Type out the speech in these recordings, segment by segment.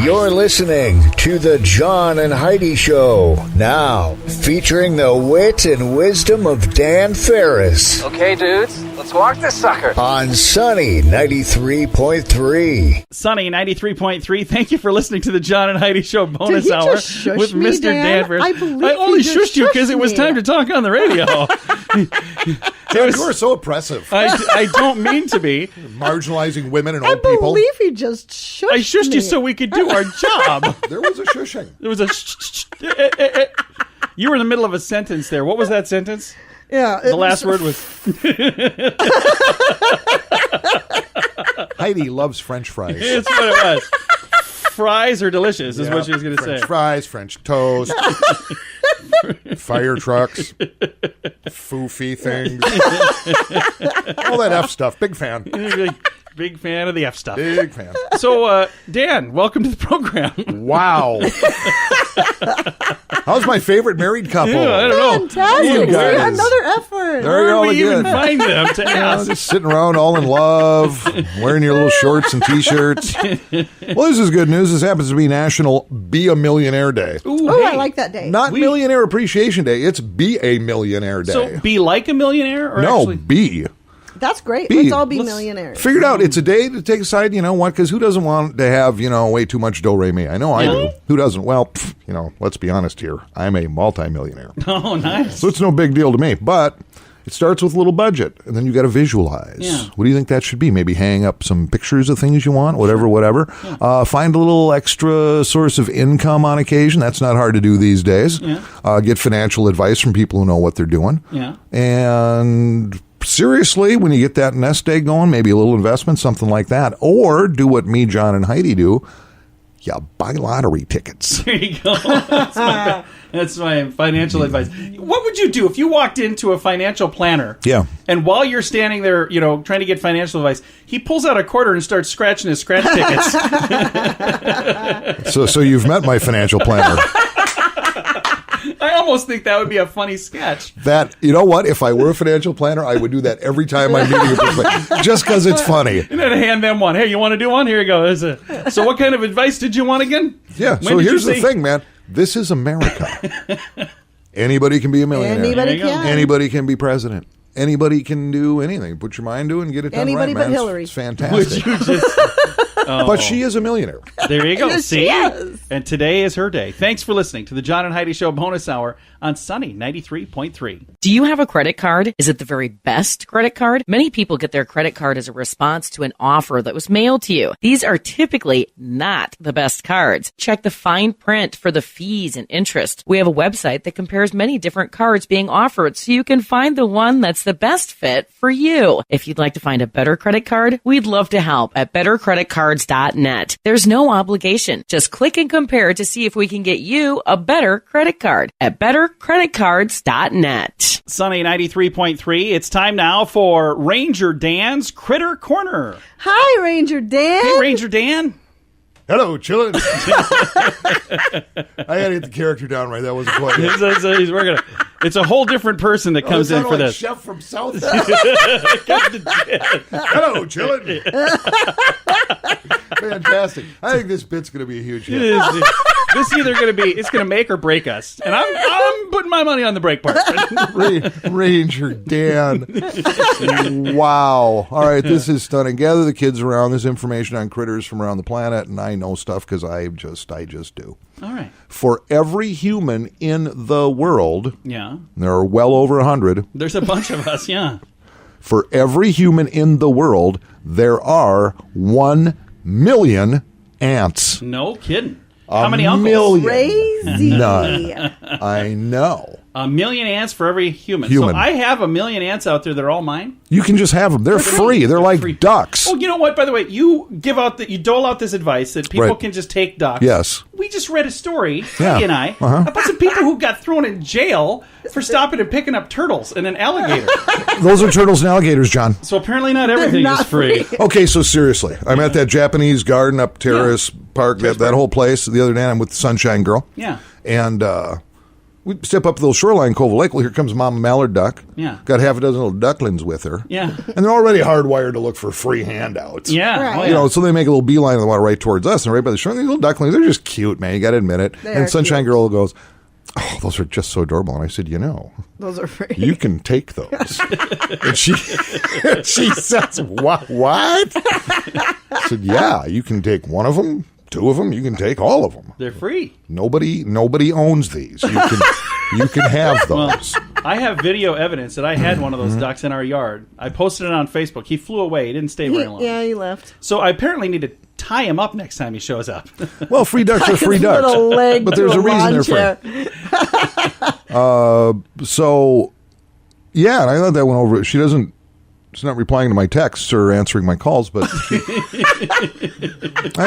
You're listening to the John and Heidi Show, now featuring the wit and wisdom of Dan Farris. Okay, dudes, let's walk this sucker. On Sunny 93.3. Sunny 93.3. Thank you for listening to the John and Heidi Show bonus Did he hour just shush with me, Mr. Dan Farris. I believe I only he just shushed you because it was shushed time me. to talk on the radio. You are so oppressive. I don't mean to be. Marginalizing women and I old people. believe he just shushed I shushed me. you so we could do our job. There was a shushing. There was a You were in the middle of a sentence there. What was that sentence? Yeah. The last word was... Heidi loves French fries. It's what it was. Fries are delicious, is what she was going to say. French fries, French toast, fire trucks, foofy things. All that F stuff. Big fan. Big fan of the F stuff. Big fan. So, Dan, welcome to the program. Wow. How's my favorite married couple? Yeah, I don't know. Fantastic. You guys. Another effort. There you Where go do we even again. find them to ask? Just sitting around all in love, wearing your little shorts and T-shirts. Well, this is good news. This happens to be National Be a Millionaire Day. Ooh, Oh, hey. I like that day. Not Millionaire Appreciation Day. It's Be a Millionaire Day. So, be like a millionaire? Or no, actually... be. That's great. Be. Let's all be millionaires. Figured out it's a day to take aside, you know what, because who doesn't want to have, way too much do-re-mi? I know I do. Who doesn't? Well, let's be honest here. I'm a multimillionaire. Oh, nice. So it's no big deal to me. But it starts with a little budget, and then you got to visualize. Yeah. What do you think that should be? Maybe hang up some pictures of things you want, whatever. Yeah. Find a little extra source of income on occasion. That's not hard to do these days. Yeah. Get financial advice from people who know what they're doing. Yeah. And... seriously, when you get that nest egg going, maybe a little investment, something like that. Or do what me, John, and Heidi do. You buy lottery tickets. There you go. That's my financial advice. What would you do if you walked into a financial planner? Yeah. And while you're standing there, trying to get financial advice, he pulls out a quarter and starts scratching his scratch tickets. So you've met my financial planner. I almost think that would be a funny sketch. That, you know what? If I were a financial planner, I would do that every time I'm meeting a person, just because it's funny. And then hand them one. Hey, you want to do one? Here you go. So what kind of advice did you want again? Yeah, When so did you here's the say- thing, man. This is America. Anybody can be a millionaire. Anybody There you go. can. Anybody can be president. Anybody can do anything. Put your mind to it and get it done Anybody right, but man. Hillary. It's fantastic. You just... But she is a millionaire. There you go. Yes, See? she is. And today is her day. Thanks for listening to the John and Heidi Show bonus hour on Sunny 93.3. Do you have a credit card? Is it the very best credit card? Many people get their credit card as a response to an offer that was mailed to you. These are typically not the best cards. Check the fine print for the fees and interest. We have a website that compares many different cards being offered so you can find the one that's the best fit for you. If you'd like to find a better credit card, we'd love to help at bettercreditcards.net. There's no obligation. Just click and compare to see if we can get you a better credit card at bettercreditcards.net. Sunny 93.3. It's time now for Ranger Dan's Critter Corner. Hi, Ranger Dan. Hey, Ranger Dan. Hello, chillin'. I had to get the character down right. That wasn't quite it. He's working. It's a whole different person that comes in for this. Chef from South. Hello, chillin'. Fantastic. I think this bit's going to be a huge hit. This is either going to be, it's going to make or break us. And I'm putting my money on the break part. Ranger Dan. Wow. All right, this is stunning. Gather the kids around. There's information on critters from around the planet, and I know stuff because I just do. All right. For every human in the world, Yeah. there are well over 100. There's a bunch of us, yeah. For every human in the world, there are 1 million ants. No kidding. How many uncles? Million. Crazy. None. I know. 1 million ants for every human. Human. So I have 1 million ants out there that are all mine. You can just have them. They're free. They're like free. ducks. Oh, you know what? By the way, you dole out this advice that people Right. can just take ducks. Yes. We just read a story, Yeah. Peggy and I, about some people who got thrown in jail for stopping and picking up turtles and an alligator. Those are turtles and alligators, John. So apparently not everything not is free. Okay, so seriously, I'm at that Japanese garden up Terrace Park, that whole place. The other day, I'm with the Sunshine Girl. Yeah. And we step up the little shoreline Cove Lake. Well, here comes Mama Mallard duck. Yeah. Got half a dozen little ducklings with her. Yeah. And they're already hardwired to look for free handouts. Yeah. Right. Oh, yeah. You know, so they make a little beeline of the water right towards us, and right by the shore. These little ducklings, they're just cute, man. You got to admit it. They and are Sunshine cute. Girl goes, "Oh, those are just so adorable." And I said, Those are free. you can take those. And she says, what? I said, yeah, you can take one of them, two of them. You can take all of them. They're free. Nobody owns these. You can have those. I have video evidence that I had one of those ducks in our yard. I posted it on Facebook. He flew away. He didn't stay very long. Yeah, he left. So I apparently need to tie him up next time he shows up. Well, free ducks are free His ducks. little leg But to there's a reason lawn they're free. chair. So, yeah, and I thought that went over. She's not replying to my texts or answering my calls, but I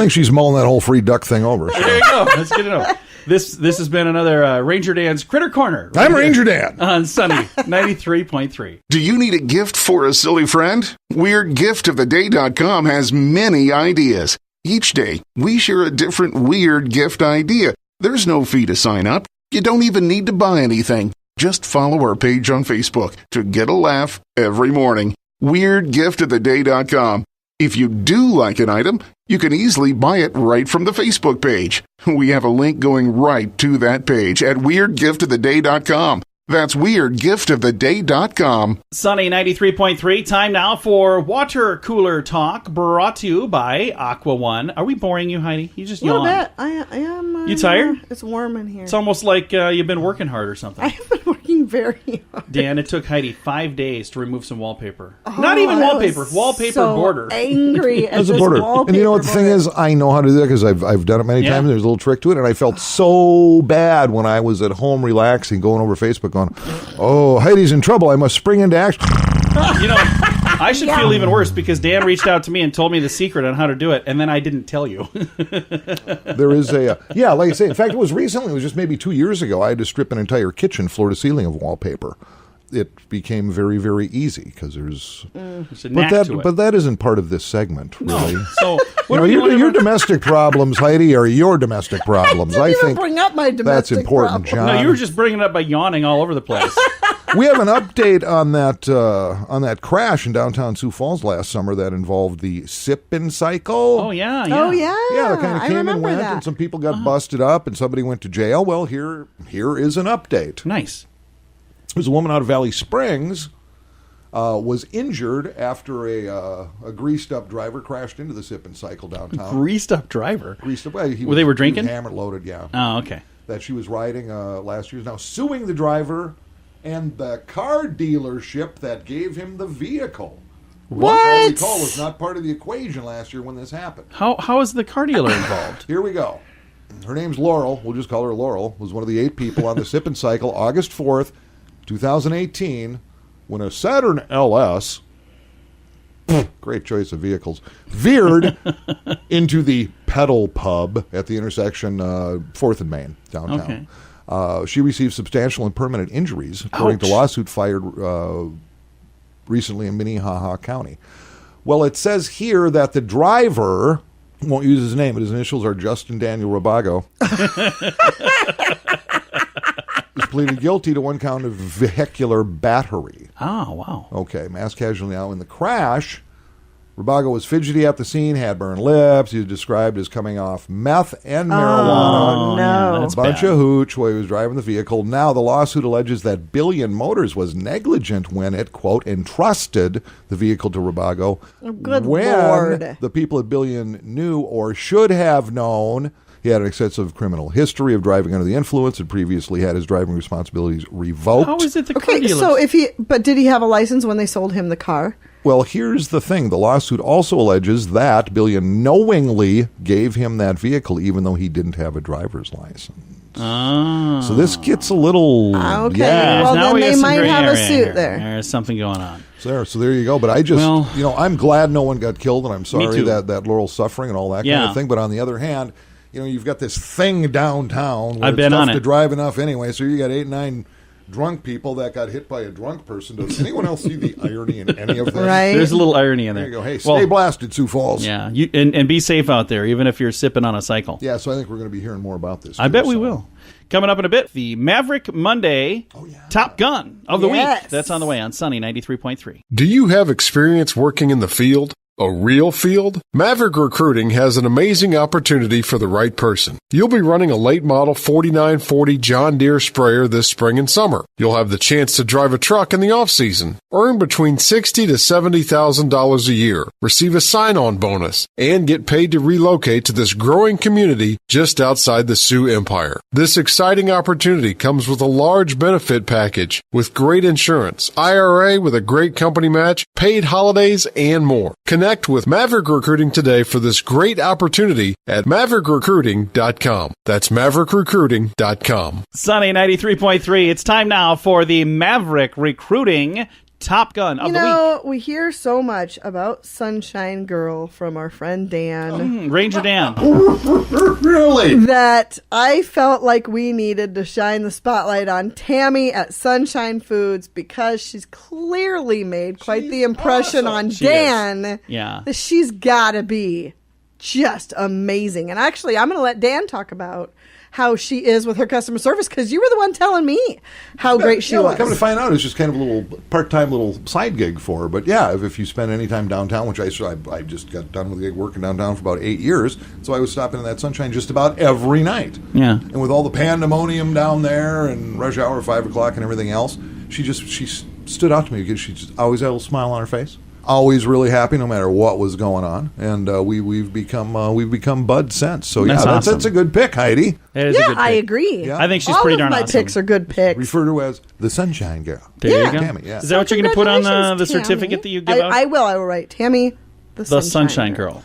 think she's mulling that whole free duck thing over. So. There you go. Let's get it over. This has been another Ranger Dan's Critter Corner. Right I'm here Ranger Dan. on Sunny 93.3. Do you need a gift for a silly friend? WeirdGiftOfTheDay.com has many ideas. Each day, we share a different weird gift idea. There's no fee to sign up. You don't even need to buy anything. Just follow our page on Facebook to get a laugh every morning. WeirdGiftOfTheDay.com. If you do like an item, you can easily buy it right from the Facebook page. We have a link going right to that page at WeirdGiftOfTheDay.com. That's WeirdGiftOfTheDay.com. Sunny 93.3. Time now for Water Cooler Talk, brought to you by Aqua One. Are we boring you, Heidi? You just A little yawn. bit. I am. You tired? It's warm in here. It's almost like you've been working hard or something. I have been working very hard. Dan, it took Heidi 5 days to remove some wallpaper. Not even I wallpaper, was wallpaper so border. Angry at As a this border. wallpaper And you know what the thing border. is? I know how to do that because I've done it many Yeah. times. There's a little trick to it. And I felt so bad when I was at home relaxing, going over Facebook going, oh, Heidi's in trouble. I must spring into action. You know, I should feel even worse because Dan reached out to me and told me the secret on how to do it, and then I didn't tell you. There is a, yeah, like I say, in fact, it was recently, it was just maybe 2 years ago, I had to strip an entire kitchen floor to ceiling of wallpaper. It became very, very easy because there's, There's a knack to it. but that isn't part of this segment, really. So, You what know, do you want your domestic problems, Heidi, are your domestic problems. I I didn't even think bring up my domestic that's important, problem. John. No, you were just bringing it up by yawning all over the place. We have an update on that crash in downtown Sioux Falls last summer that involved the sip-and cycle. Oh, yeah, yeah. Oh, yeah. Yeah, that kind of I came and remember went, that. and some people got busted up, and somebody went to jail. Well, here is an update. Nice. There's a woman out of Valley Springs was injured after a greased-up driver crashed into the sip-and cycle downtown. Greased up driver. Greased up. Well, They were he was drinking? hammered, loaded, yeah. Oh, okay. That she was riding last year is now suing the driver and the car dealership that gave him the vehicle. What? I recall was not part of the equation last year when this happened. How is the car dealer involved? Here we go. Her name's Laurel. We'll just call her Laurel. Was one of the 8 people on the sip and cycle August 4th, 2018, when a Saturn LS, great choice of vehicles, veered into the Pedal Pub at the intersection 4th and Main downtown. Okay. She received substantial and permanent injuries, according to Ouch. lawsuit filed recently in Minnehaha County. Well, it says here that the driver, won't use his name, but his initials are Justin Daniel Rabago, was pleaded guilty to 1 count of vehicular battery. Oh, wow. Okay, mass casualty now. In the crash, Rabago was fidgety at the scene, had burned lips. He was described as coming off meth and marijuana. Oh, yeah, no. that's A bunch bad. of hooch while he was driving the vehicle. Now the lawsuit alleges that Billion Motors was negligent when it, quote, entrusted the vehicle to Rabago. Oh, good when Lord. the people at Billion knew or should have known he had an extensive criminal history of driving under the influence and previously had his driving responsibilities revoked. How is it the car Okay, dealers? so but did he have a license when they sold him the car? Well, here's the thing. The lawsuit also alleges that Billion knowingly gave him that vehicle even though he didn't have a driver's license. Oh. So this gets a little... Okay, Yeah. well, Now then we got they some might gray have a area suit here. there. There's something going on. So there you go. But I just, Well, I'm glad no one got killed, and I'm sorry too. that Laurel's suffering and all that kind Yeah. of thing. But on the other hand, you've got this thing downtown where I've it's been tough on to it. drive enough anyway. So you got 8, 9 drunk people that got hit by a drunk person. Does anyone else see the irony in any of this? Right. There's a little irony in There there. you go. Hey, stay blasted, Sioux Falls. Yeah, and be safe out there, even if you're sipping on a cycle. Yeah, so I think we're going to be hearing more about this. I bet we will. Coming up in a bit, the Maverick Monday Top Gun of the week. That's on the way on Sunny 93.3. Do you have experience working in the field? A real field? Maverick Recruiting has an amazing opportunity for the right person. You'll be running a late model 4940 John Deere sprayer this spring and summer. You'll have the chance to drive a truck in the off-season, earn between $60,000 to $70,000 a year, receive a sign-on bonus, and get paid to relocate to this growing community just outside the Sioux Empire. This exciting opportunity comes with a large benefit package with great insurance, IRA with a great company match, paid holidays, and more. Connect with Maverick Recruiting today for this great opportunity at MaverickRecruiting.com. That's MaverickRecruiting.com. Sunny 93.3. It's time now for the Maverick Recruiting Top Gun of the week. We hear so much about Sunshine Girl from our friend Dan. Ranger Dan. Really? That I felt like we needed to shine the spotlight on Tammy at Sunshine Foods because she's clearly made quite the impression on Dan. Yeah. That she's got to be just amazing. And actually, I'm going to let Dan talk about how she is with her customer service because you were the one telling me how great she was. Come to find out, it's just kind of a little part-time little side gig for her. But yeah, if you spend any time downtown, which I just got done with the gig working downtown for about 8 years, so I was stopping in that Sunshine just about every night. Yeah. And with all the pandemonium down there and rush hour, 5 o'clock, and everything else, she stood out to me because she just always had a little smile on her face. Always really happy, no matter what was going on, and we've become buds since. So yeah, that's a good pick, Heidi. It is a good pick. I agree. Yeah. I think she's all pretty of darn my awesome. picks are good picks. Refer to her as the Sunshine Girl. There you go. Tammy, yeah. Is that what you're going to put on the Congratulations, certificate that you give out? I will. I will write Tammy, the Sunshine Girl.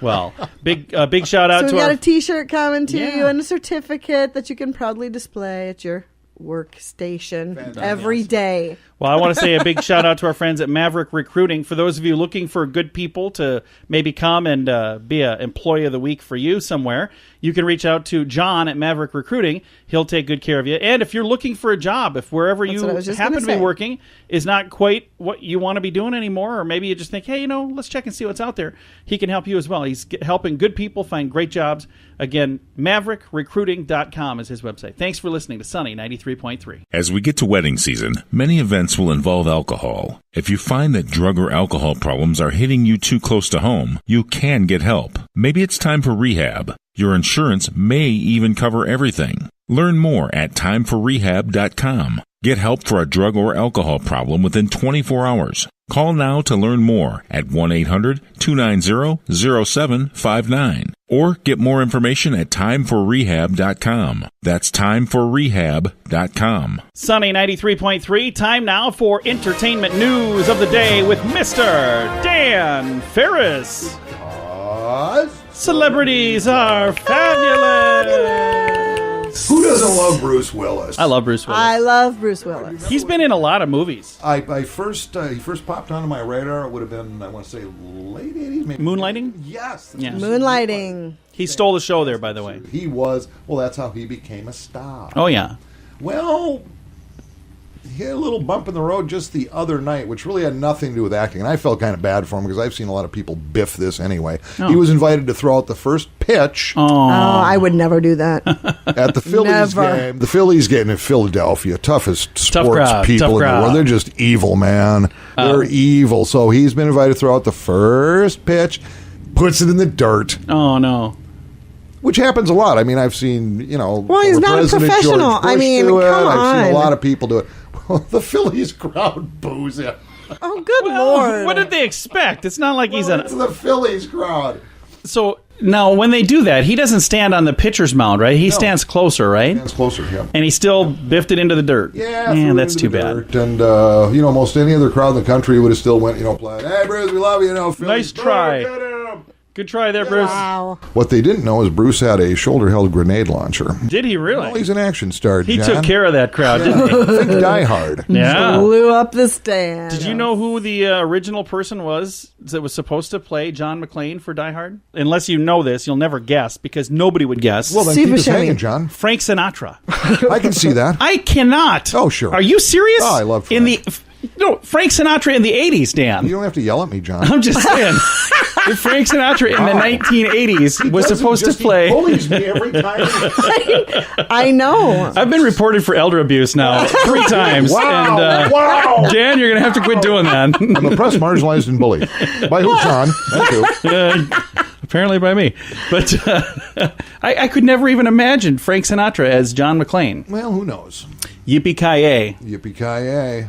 Well, big shout out So to we got our a T-shirt coming to Yeah. you and a certificate that you can proudly display at your workstation every day. Well, I want to say a big shout out to our friends at Maverick Recruiting. For those of you looking for good people to maybe come and be an employee of the week for you somewhere, you can reach out to John at Maverick Recruiting. He'll take good care of you. And if you're looking for a job, if wherever That's you what I was just happen gonna to be say. working is not quite what you want to be doing anymore, or maybe you just think, hey, let's check and see what's out there, he can help you as well. He's helping good people find great jobs. Again, MaverickRecruiting.com is his website. Thanks for listening to Sunny 93.3. As we get to wedding season, many events will involve alcohol. If you find that drug or alcohol problems are hitting you too close to home, you can get help. Maybe it's time for rehab. Your insurance may even cover everything. Learn more at timeforrehab.com. Get help for a drug or alcohol problem within 24 hours. Call now to learn more at 1-800-290-0759 or get more information at timeforrehab.com. That's timeforrehab.com. Sunny 93.3, time now for entertainment news of the day with Mr. Dan Farris. Celebrities are fabulous. Who doesn't love Bruce Willis? I love Bruce Willis. I love Bruce Willis. He's been in a lot of movies. He first popped onto my radar. It would have been, I want to say, late 80s, maybe. Moonlighting? Yes. Yeah. Moonlighting. He stole the show there, by the way. He was. Well, that's how he became a star. Oh, yeah. Well, he had a little bump in the road just the other night, which really had nothing to do with acting. And I felt kind of bad for him because I've seen a lot of people biff this anyway. Oh. He was invited to throw out the first pitch Oh, I would never do that. at the Phillies Never. game. The Phillies game in Philadelphia, toughest sports crowd, people tough in the crowd. world. They're just evil, man. They're evil. So he's been invited to throw out the first pitch, puts it in the dirt. Oh, no. Which happens a lot. I mean, I've seen, Well, he's former not a President professional. George Bush I mean, do it. come I've seen a on. lot of people do it. Well, the Phillies crowd boos him. Oh, good Well, Lord. what did they expect? It's not like he's It's the Phillies crowd. So, now, when they do that, he doesn't stand on the pitcher's mound, right? He stands closer, right? It's closer, yeah. And he still biffed it into the dirt. Yeah, threw it that's into too the bad. dirt. And, most any other crowd in the country would have still went, playing, hey, Bruce, we love you, Phillies. Nice try. Get him. Good try there, Bruce. Wow. What they didn't know is Bruce had a shoulder-held grenade launcher. Did he really? Well, he's an action star, He John. took care of that crowd, didn't he? Think Die Hard. Yeah. Blew up the stand. Did you know who the original person was that was supposed to play John McClane for Die Hard? Unless you know this, you'll never guess because nobody would guess. Well, then Steve keep us Buscemi. hanging, John. Frank Sinatra. I can see that. I cannot. Oh, sure. Are you serious? Oh, I love Frank. Frank Sinatra in the 80s, Dan. You don't have to yell at me, John. I'm just saying. If Frank Sinatra in the 1980s was supposed to play... He bullies me every time. I know. I've been reported for elder abuse now 3 times. Wow. And, Wow. Dan, you're going to have to quit doing that. I'm oppressed, marginalized, and bullied. By who, John? Thank you. Apparently by me. But I could never even imagine Frank Sinatra as John McClane. Well, who knows? Yippee-ki-yay. Yippee-ki-yay.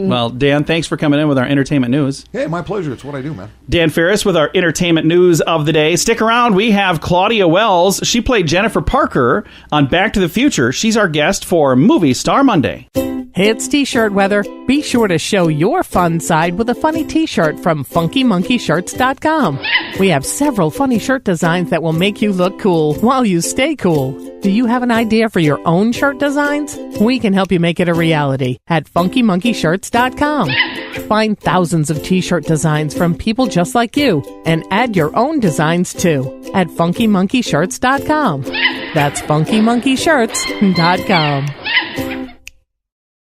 Well, Dan, thanks for coming in with our entertainment news. Hey, my pleasure. It's what I do, man. Dan Farris with our entertainment news of the day. Stick around. We have Claudia Wells. She played Jennifer Parker on Back to the Future. She's our guest for Movie Star Monday. Hey, it's T-shirt weather. Be sure to show your fun side with a funny T-shirt from FunkyMonkeyShirts.com. We have several funny shirt designs that will make you look cool while you stay cool. Do you have an idea for your own shirt designs? We can help you make it a reality at FunkyMonkeyShirts.com. Find thousands of T-shirt designs from people just like you and add your own designs too at FunkyMonkeyShirts.com. That's FunkyMonkeyShirts.com.